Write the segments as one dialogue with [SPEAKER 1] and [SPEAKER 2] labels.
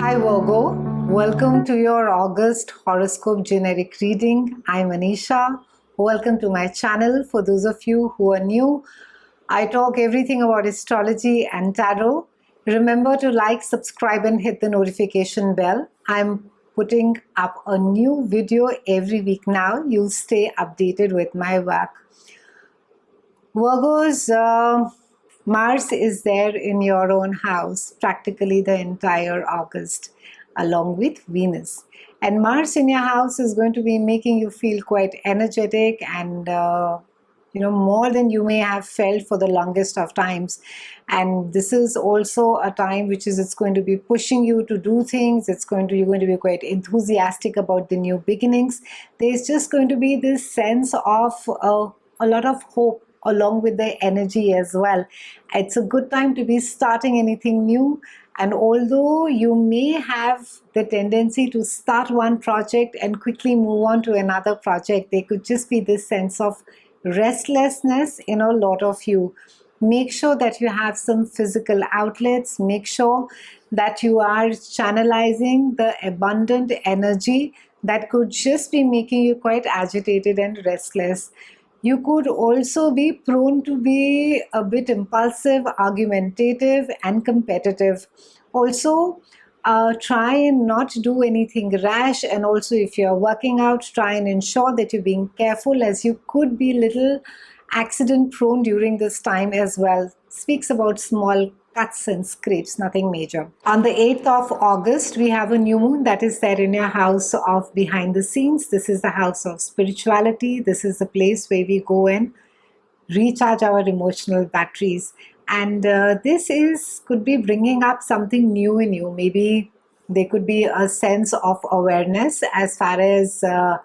[SPEAKER 1] Hi Virgo, welcome to your August horoscope generic reading. I'm Anisha. Welcome to my channel. For those of you who are new, I talk everything about astrology and tarot. Remember to like, subscribe and hit the notification bell. I'm putting up a new video every week now. You'll stay updated with my work. Virgos, Mars is there in your own house practically the entire August, along with Venus. And Mars in your house is going to be making you feel quite energetic and more than you may have felt for the longest of times. And this is also a time which is it's going to be pushing you to do things. You're going to be quite enthusiastic about the new beginnings. There's just going to be this sense of a lot of hope along with the energy as well. It's a good time to be starting anything new, and although you may have the tendency to start one project and quickly move on to another project, there could just be this sense of restlessness in a lot of you. Make sure that you have some physical outlets. Make sure that you are channelizing the abundant energy that could just be making you quite agitated and restless. You could also be prone to be a bit impulsive, argumentative, and competitive. Also, try and not do anything rash, and also if you're working out, try and ensure that you're being careful, as you could be little accident prone during this time as well. Speaks about small cuts and scrapes, nothing major. On the 8th of August, we have a new moon that is there in your house of behind the scenes. This is the house of spirituality. This is the place where we go and recharge our emotional batteries. And could be bringing up something new in you. Maybe there could be a sense of awareness as far as how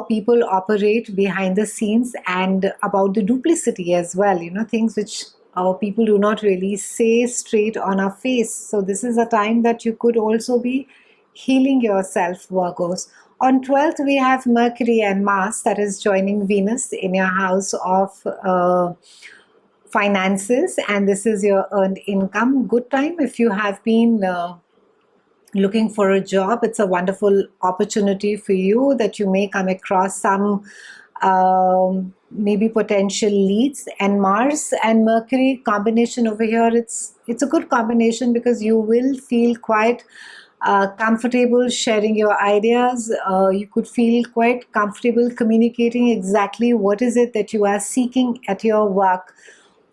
[SPEAKER 1] people operate behind the scenes, and about the duplicity as well, things which our people do not really say straight on our face. So this is a time that you could also be healing yourself, Virgos. On 12th, we have Mercury and Mars that is joining Venus in your house of finances, and this is your earned income. Good time if you have been looking for a job. It's a wonderful opportunity for you that you may come across some maybe potential leads. And Mars and Mercury combination over here, it's a good combination because you will feel quite comfortable sharing your ideas. You could feel quite comfortable communicating exactly what is it that you are seeking at your work.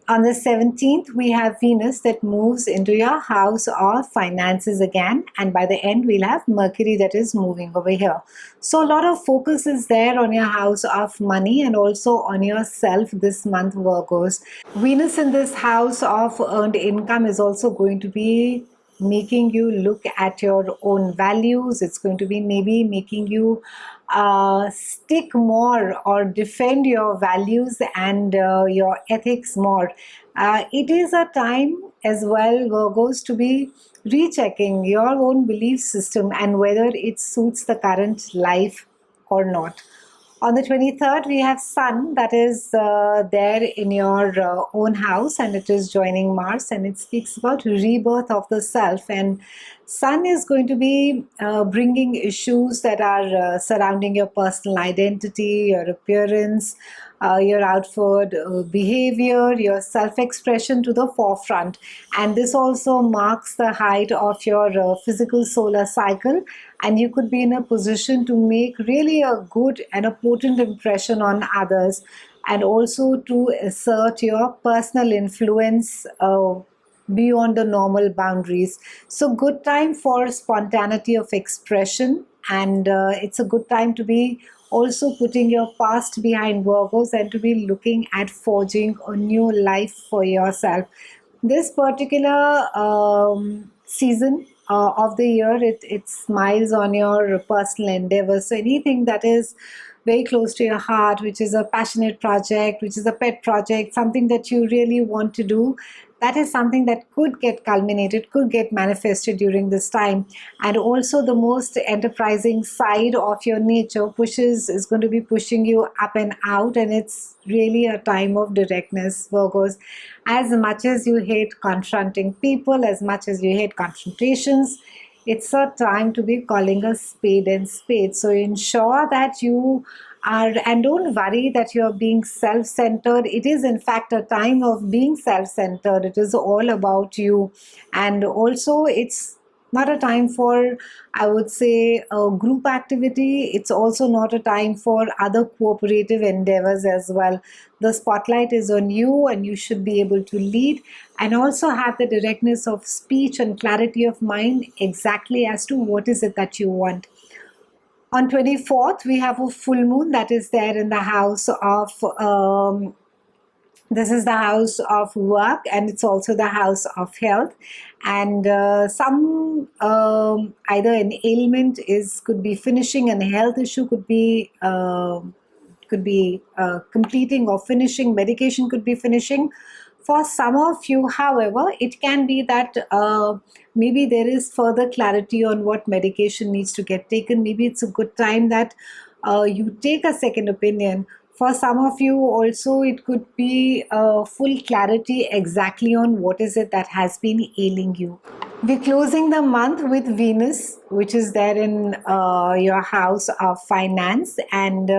[SPEAKER 1] On the 17th, we have Venus that moves into your house of finances again. And by the end, we'll have Mercury that is moving over here. So a lot of focus is there on your house of money and also on yourself this month, Virgos. Venus in this house of earned income is also going to be making you look at your own values. It's going to be maybe making you stick more or defend your values and your ethics more. It is a time as well, Virgos, to be rechecking your own belief system and whether it suits the current life or not. On the 23rd, we have Sun that is there in your own house, and it is joining Mars, and it speaks about rebirth of the self. And Sun is going to be bringing issues that are surrounding your personal identity, your appearance, your outward behavior, your self-expression to the forefront. And this also marks the height of your physical solar cycle, and you could be in a position to make really a good and a potent impression on others, and also to assert your personal influence beyond the normal boundaries. So good time for spontaneity of expression, and it's a good time to be also putting your past behind, Virgos, and to be looking at forging a new life for yourself. This particular season of the year, it smiles on your personal endeavors. So anything that is very close to your heart, which is a passionate project, which is a pet project, something that you really want to do, that is something that could get culminated, could get manifested during this time. And also the most enterprising side of your nature is going to be pushing you up and out, and it's really a time of directness, Virgos. As much as you hate confronting people, as much as you hate confrontations, it's a time to be calling a spade and spade. So ensure that you are, and don't worry that you're being self-centered. It is in fact a time of being self-centered. It is all about you. And also it's not a time for, I would say, a group activity. It's also not a time for other cooperative endeavors as well. The spotlight is on you, and you should be able to lead and also have the directness of speech and clarity of mind exactly as to what is it that you want. On 24th, we have a full moon that is there in the house of this is the house of work, and it's also the house of health. And some either an ailment is could be finishing, and a health issue could be completing or finishing. Medication could be finishing. For some of you, however, it can be that maybe there is further clarity on what medication needs to get taken. Maybe it's a good time that you take a second opinion. For some of you also, it could be full clarity exactly on what is it that has been ailing you. We're closing the month with Venus, which is there in your house of finance, and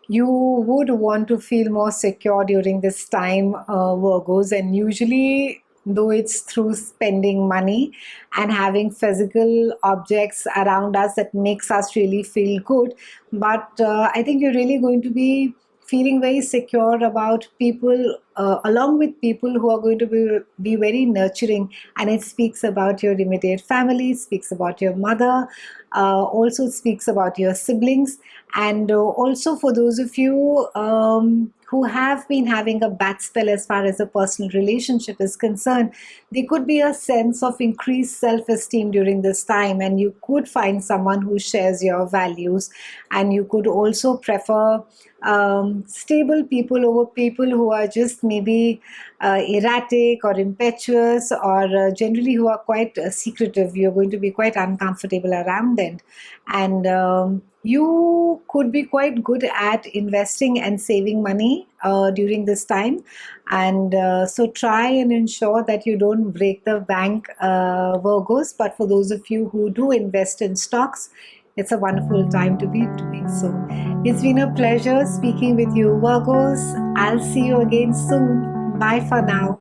[SPEAKER 1] you would want to feel more secure during this time, Virgos. And usually, though it's through spending money and having physical objects around us that makes us really feel good, but I think you're really going to be feeling very secure about people, along with people who are going to be very nurturing. And it speaks about your immediate family, speaks about your mother, also speaks about your siblings. And also for those of you who have been having a bad spell as far as a personal relationship is concerned, there could be a sense of increased self-esteem during this time, and you could find someone who shares your values. And you could also prefer stable people over people who are just maybe erratic or impetuous, or generally who are quite secretive. You're going to be quite uncomfortable around them. And you could be quite good at investing and saving money during this time. And so try and ensure that you don't break the bank, Virgos. But for those of you who do invest in stocks, it's a wonderful time to be doing so. It's been a pleasure speaking with you, Virgos. I'll see you again soon. Bye for now.